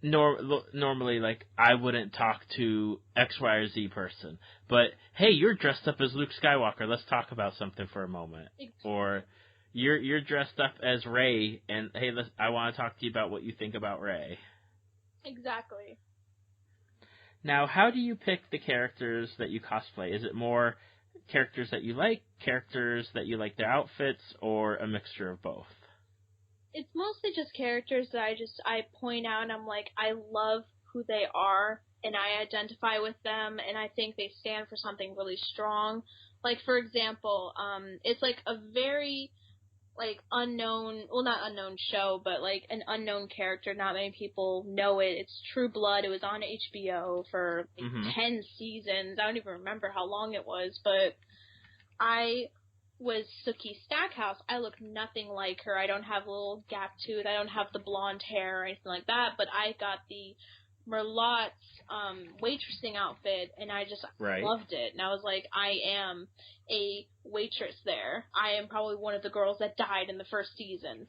normally, like, I wouldn't talk to X, Y, or Z person, but hey, you're dressed up as Luke Skywalker. Let's talk about something for a moment. Exactly. Or you're dressed up as Rey, and hey, I want to talk to you about what you think about Rey. Exactly. Now, how do you pick the characters that you cosplay? Is it more characters that you like their outfits, or a mixture of both? It's mostly just characters that I point out, and I'm like, I love who they are, and I identify with them, and I think they stand for something really strong. Like, for example, it's like a very, like, unknown, well, not unknown show, but like an unknown character. Not many people know it. It's True Blood. It was on HBO for like 10 seasons. I don't even remember how long it was, but I was Sookie Stackhouse. I look nothing like her. I don't have a little gap tooth. I don't have the blonde hair or anything like that. But I got the Merlotte's waitressing outfit, and I just loved it. And I was like, I am a waitress there. I am probably one of the girls that died in the first season.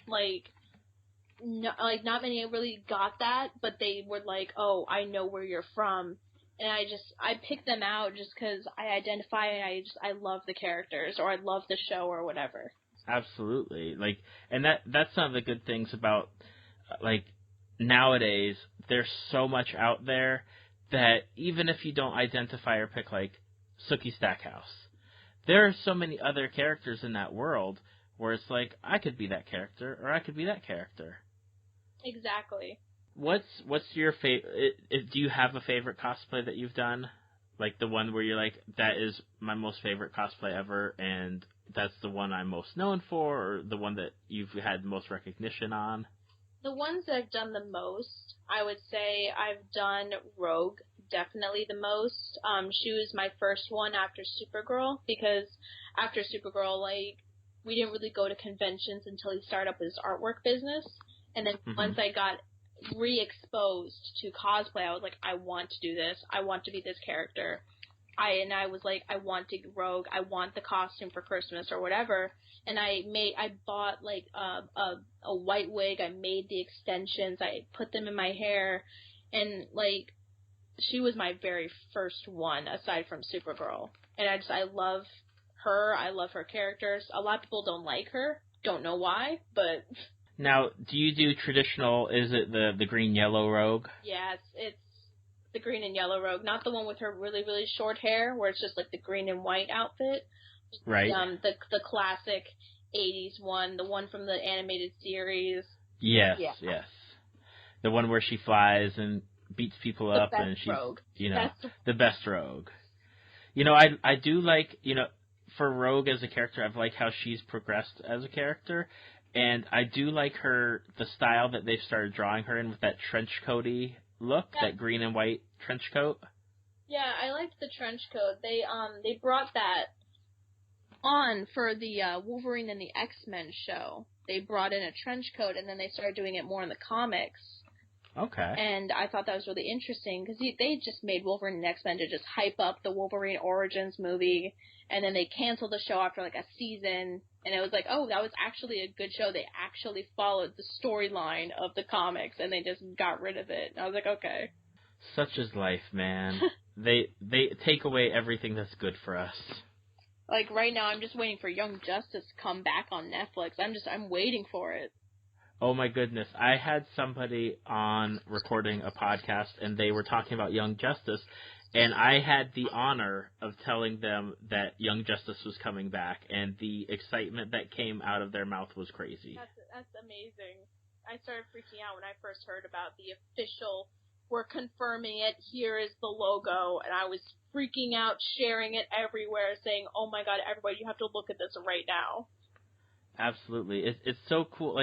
No, not many really got that, but they were like, oh, I know where you're from. And I picked them out just because I identify and I love the characters, or I love the show or whatever. Absolutely. And that's some of the good things about, nowadays, there's so much out there that even if you don't identify or pick, Sookie Stackhouse, there are so many other characters in that world where it's like, I could be that character, or I could be that character. Exactly. What's your favorite? Do you have a favorite cosplay that you've done? Like the one where you're like, that is my most favorite cosplay ever, and that's the one I'm most known for, or the one that you've had most recognition on? The ones that I've done the most, I would say I've done Rogue definitely the most. She was my first one after Supergirl, because after Supergirl, we didn't really go to conventions until he started up his artwork business. And then once I got re-exposed to cosplay, I was like, I want to do this. I want to be this character. I was like, I want to Rogue. I want the costume for Christmas or whatever. And I bought a white wig. I made the extensions. I put them in my hair, and she was my very first one aside from Supergirl. And I love her. I love her characters. A lot of people don't like her. Don't know why, but. Now, do you do traditional, is it the green-yellow Rogue? Yeah, it's the green and yellow Rogue, not the one with her really, really short hair, where it's just the green and white outfit. Right. The classic 80s one, the one from the animated series. Yes, yeah. Yes. The one where she flies and beats people up, and she's, Rogue. The best Rogue. I do like, for Rogue as a character, I've liked how she's progressed as a character. And I do like the style that they've started drawing her in with that trench coaty look, that green and white trench coat. Yeah, I liked the trench coat. They brought that on for the Wolverine and the X-Men show. They brought in a trench coat, and then they started doing it more in the comics. Okay. And I thought that was really interesting, because they just made Wolverine and X-Men to just hype up the Wolverine Origins movie, and then they canceled the show after a season. And it was like, oh, that was actually a good show. They actually followed the storyline of the comics, and they just got rid of it. And I was like, okay. Such is life, man. They take away everything that's good for us. Right now, I'm just waiting for Young Justice to come back on Netflix. I'm waiting for it. Oh my goodness. I had somebody on recording a podcast, and they were talking about Young Justice, and I had the honor of telling them that Young Justice was coming back, and the excitement that came out of their mouth was crazy. That's amazing. I started freaking out when I first heard about the official, we're confirming it, here is the logo, and I was freaking out, sharing it everywhere, saying, oh my god, everybody, you have to look at this right now. Absolutely. It's so cool.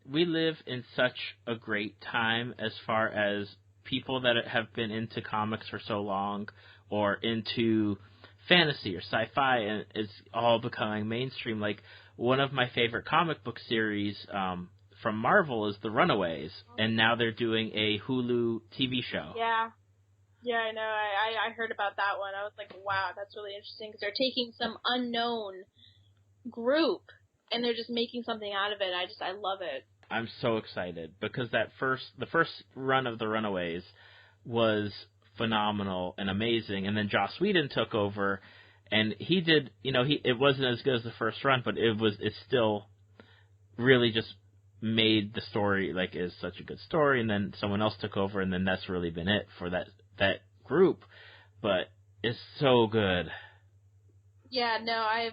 We live in such a great time as far as people that have been into comics for so long, or into fantasy or sci-fi, and it's all becoming mainstream. One of my favorite comic book series from Marvel is The Runaways, and now they're doing a Hulu TV show. Yeah, I know. I heard about that one. I was like, wow, that's really interesting, because they're taking some unknown group, and they're just making something out of it. I love it. I'm so excited, because the first run of The Runaways was phenomenal and amazing, and then Joss Whedon took over, and he did, it wasn't as good as the first run, but it still really just made the story is such a good story, and then someone else took over, and then that's really been it for that group, but it's so good. Yeah, no, I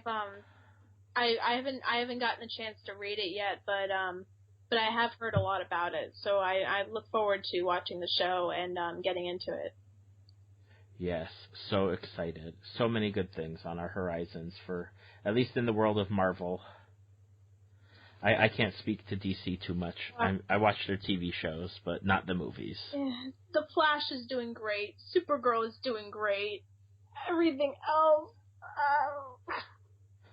haven't gotten a chance to read it yet, but I have heard a lot about it, so I look forward to watching the show and getting into it. Yes, so excited. So many good things on our horizons, for at least in the world of Marvel. I can't speak to DC too much. I watch their TV shows, but not the movies. The Flash is doing great. Supergirl is doing great. Everything else...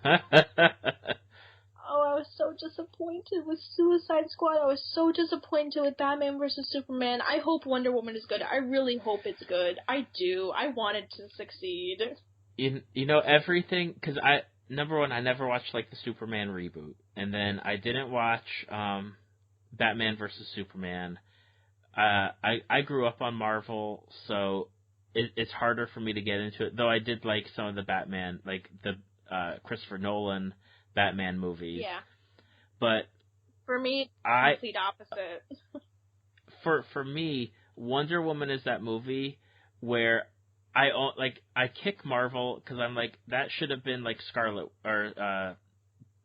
Oh, I was so disappointed with Suicide Squad. I was so disappointed with Batman vs. Superman. I hope Wonder Woman is good. I really hope it's good. I do. I want it to succeed. You know, everything, because number one, I never watched, like, the Superman reboot, and then I didn't watch Batman vs. Superman. I grew up on Marvel, so it's harder for me to get into it, though I did like some of the Batman, like the Christopher Nolan Batman movies. Yeah. But for me, it's the complete opposite. For me, Wonder Woman is that movie where I kick Marvel because I'm like, that should have been like Scarlet or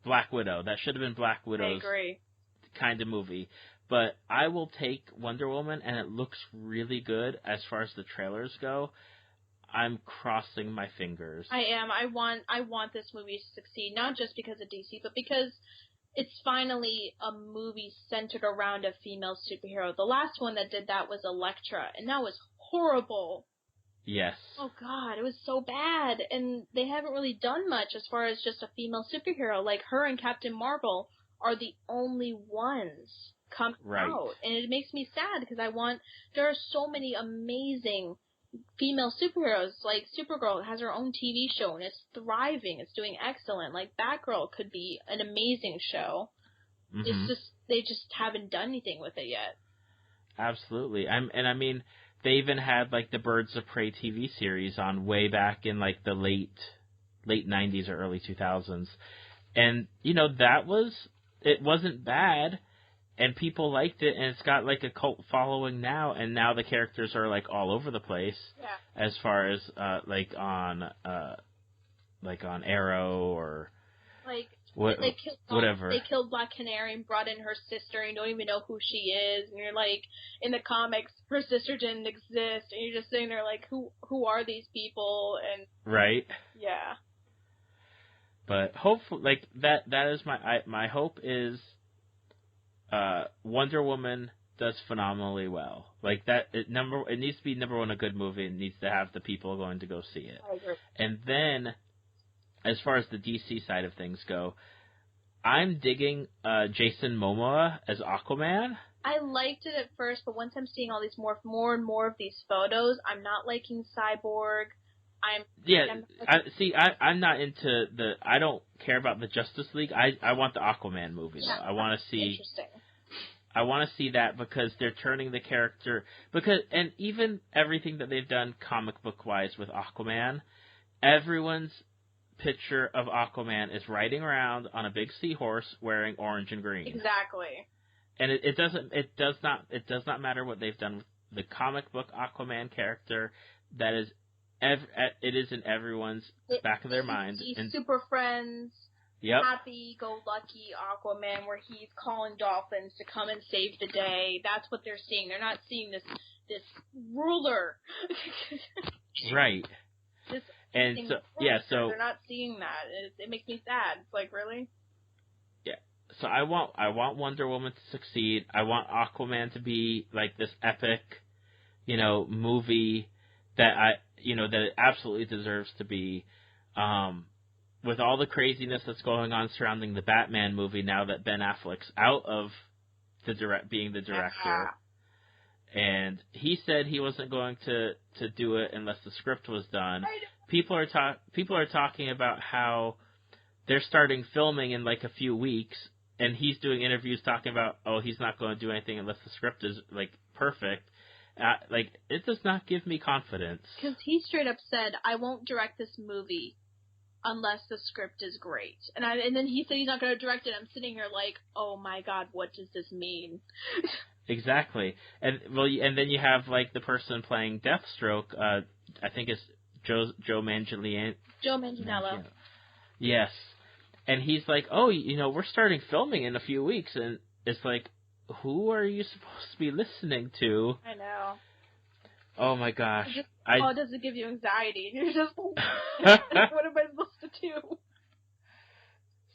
Black Widow. That should have been Black Widow's kind of movie. But I will take Wonder Woman, and it looks really good as far as the trailers go. I'm crossing my fingers. I am. I want this movie to succeed, not just because of DC, but because it's finally a movie centered around a female superhero. The last one that did that was Elektra, and that was horrible. Yes. Oh, God, it was so bad. And they haven't really done much as far as just a female superhero. Like, her and Captain Marvel are the only ones coming out. And it makes me sad because there are so many amazing female superheroes. Like, Supergirl has her own TV show, and it's thriving. It's doing excellent. Like, Batgirl could be an amazing show. Mm-hmm. It's just, they just haven't done anything with it yet. Absolutely. I mean, they even had, like, the Birds of Prey TV series on way back in, like, the late 90s or early 2000s. And, you know, it wasn't bad, and people liked it, and it's got, like, a cult following now, and now the characters are, like, all over the place. Yeah. As far as, on Arrow or... Like... whatever. They killed Black Canary and brought in her sister, and you don't even know who she is. And you're like, in the comics, her sister didn't exist, and you're just sitting there like, who are these people? And right. Yeah. But hopefully, like that is my hope is, Wonder Woman does phenomenally well. Like that, it needs to be number one, a good movie. It needs to have the people going to go see it. I agree. And then, as far as the DC side of things go, I'm digging Jason Momoa as Aquaman. I liked it at first, but once I'm seeing all these more and more of these photos, I'm not liking Cyborg. I'm not into I don't care about the Justice League. I want the Aquaman movie though. I want to see. Interesting. I want to see that because they're turning the character and even everything that they've done comic book wise with Aquaman, everyone's picture of Aquaman is riding around on a big seahorse wearing orange and green. Exactly. And it does not matter what they've done with the comic book Aquaman character. That is it is in everyone's back of their mind. He's Super Friends. Yep. Happy-go-lucky Aquaman, where he's calling dolphins to come and save the day. That's what they're seeing. They're not seeing this ruler. Right. So they're not seeing that. It makes me sad. It's like, really? Yeah. So I want Wonder Woman to succeed. I want Aquaman to be like this epic, movie that it absolutely deserves to be. With all the craziness that's going on surrounding the Batman movie now that Ben Affleck's out of being the director. And he said he wasn't going to do it unless the script was done. People are talking about how they're starting filming in like a few weeks, and he's doing interviews talking about, he's not going to do anything unless the script is like perfect. It does not give me confidence. Because he straight up said, I won't direct this movie unless the script is great. And then he said he's not going to direct it. I'm sitting here like, oh my God, what does this mean? Exactly. And then you have like the person playing Deathstroke, I think it's Joe Manganiello. Joe Manganiello. Yes. And he's like, we're starting filming in a few weeks, and it's like, who are you supposed to be listening to? I know. Oh my gosh. Does it give you anxiety? You're just what am I supposed to do?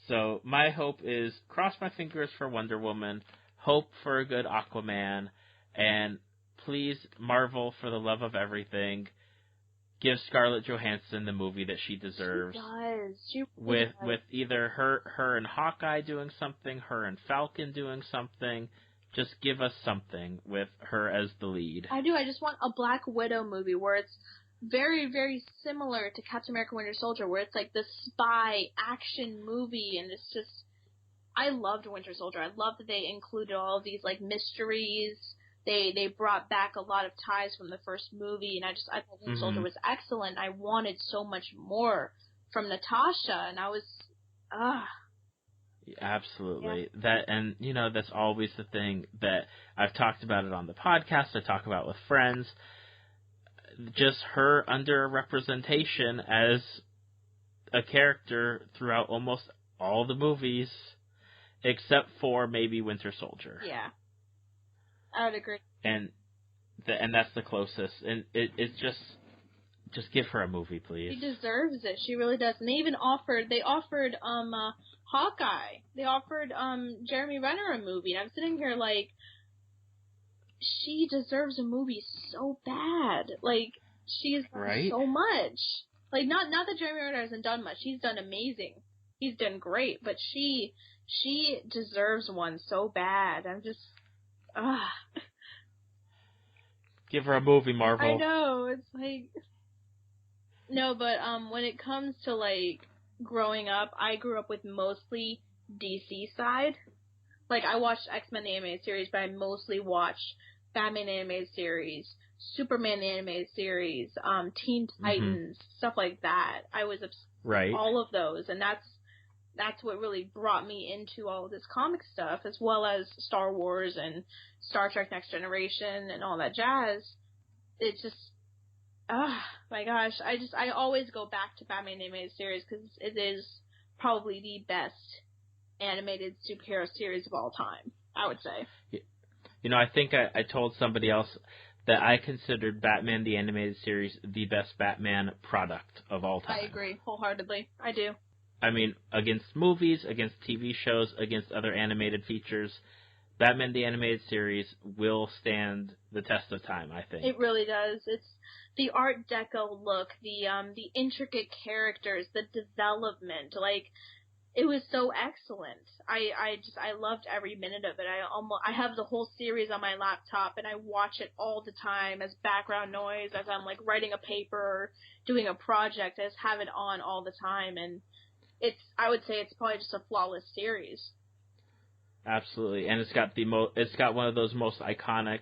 So my hope is, cross my fingers for Wonder Woman, hope for a good Aquaman, and please, Marvel, for the love of everything, give Scarlett Johansson the movie that she deserves. She does. She really does. With either her and Hawkeye doing something, her and Falcon doing something. Just give us something with her as the lead. I do. I just want a Black Widow movie where it's very, very similar to Captain America Winter Soldier, where it's like the spy action movie, and it's just... I loved Winter Soldier. I loved that they included all of these, like, mysteries. They brought back a lot of ties from the first movie, and I thought Winter Soldier was excellent. I wanted so much more from Natasha, and I was... Absolutely. Yeah. That's always the thing that I've talked about it on the podcast, I talk about with friends. Just her underrepresentation as a character throughout almost all the movies, except for maybe Winter Soldier. Yeah. I would agree. And that's the closest. And it's just give her a movie, please. She deserves it. She really does. And they offered Hawkeye. They offered Jeremy Renner a movie. And I'm sitting here like, she deserves a movie so bad. Like, she's done so much. Like, not that Jeremy Renner hasn't done much. He's done amazing. He's done great. But she deserves one so bad. I'm just, Give her a movie, Marvel. I know. It's like... No, but when it comes to, like, growing up, I grew up with mostly DC side. Like, I watched X-Men the animated series, but I mostly watched Batman the animated series, Superman the animated series, Teen Titans, stuff like that. I was obsessed with all of those, and that's what really brought me into all of this comic stuff, as well as Star Wars and Star Trek Next Generation and all that jazz. It's just... my gosh, I always go back to Batman the Animated Series because it is probably the best animated superhero series of all time, I would say. I think I told somebody else that I considered Batman the Animated Series the best Batman product of all time. I agree, wholeheartedly. I do. I mean, against movies, against TV shows, against other animated features, Batman the Animated Series will stand the test of time, I think. It really does. It's the Art Deco look, the intricate characters, the development. Like, it was so excellent. I loved every minute of it. I have the whole series on my laptop, and I watch it all the time as background noise, as I'm, like, writing a paper or doing a project. I just have it on all the time, and I would say it's probably just a flawless series. Absolutely, and it's got one of those most iconic,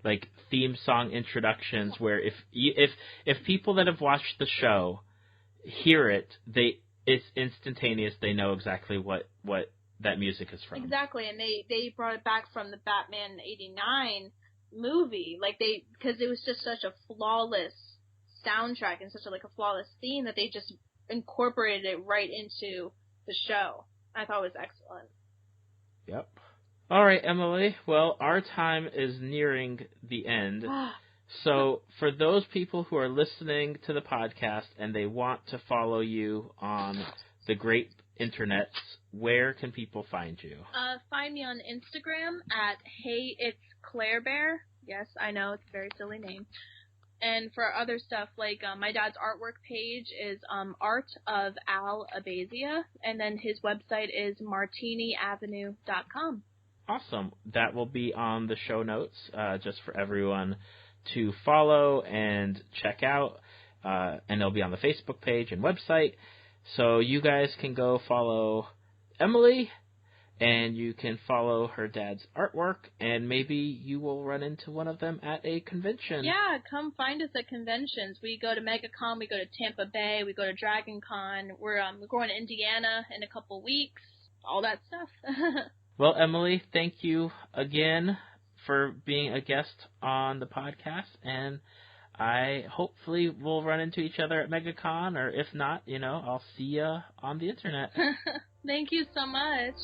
like, theme song introductions where if people that have watched the show hear it, it's instantaneous. They know exactly what that music is from. Exactly, and they brought it back from the Batman '89 movie, like because it was just such a flawless soundtrack and such a flawless theme that they just incorporated it right into the show. I thought it was excellent. Yep. All right, Emily. Well, our time is nearing the end. So for those people who are listening to the podcast and they want to follow you on the great internets, where can people find you? Find me on Instagram at Hey It's Claire Bear. Yes, I know, it's a very silly name. And for other stuff, like my dad's artwork page is Art of Al Abbazia, and then his website is martiniavenue.com. Awesome. That will be on the show notes, just for everyone to follow and check out, and it'll be on the Facebook page and website. So you guys can go follow Emily, and you can follow her dad's artwork, and maybe you will run into one of them at a convention. Yeah, come find us at conventions. We go to MegaCon, we go to Tampa Bay, we go to DragonCon. We're going to Indiana in a couple weeks, all that stuff. Well, Emily, thank you again for being a guest on the podcast, and I hopefully will run into each other at MegaCon, or if not, I'll see you on the internet. Thank you so much.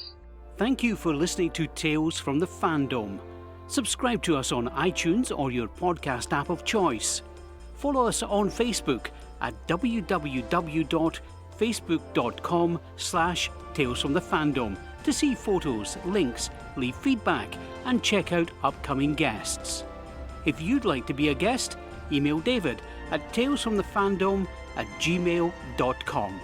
Thank you for listening to Tales from the Fandom. Subscribe to us on iTunes or your podcast app of choice. Follow us on Facebook at www.facebook.com/Tales from the Fandom to see photos, links, leave feedback, and check out upcoming guests. If you'd like to be a guest, email David at talesfromthefandom@gmail.com.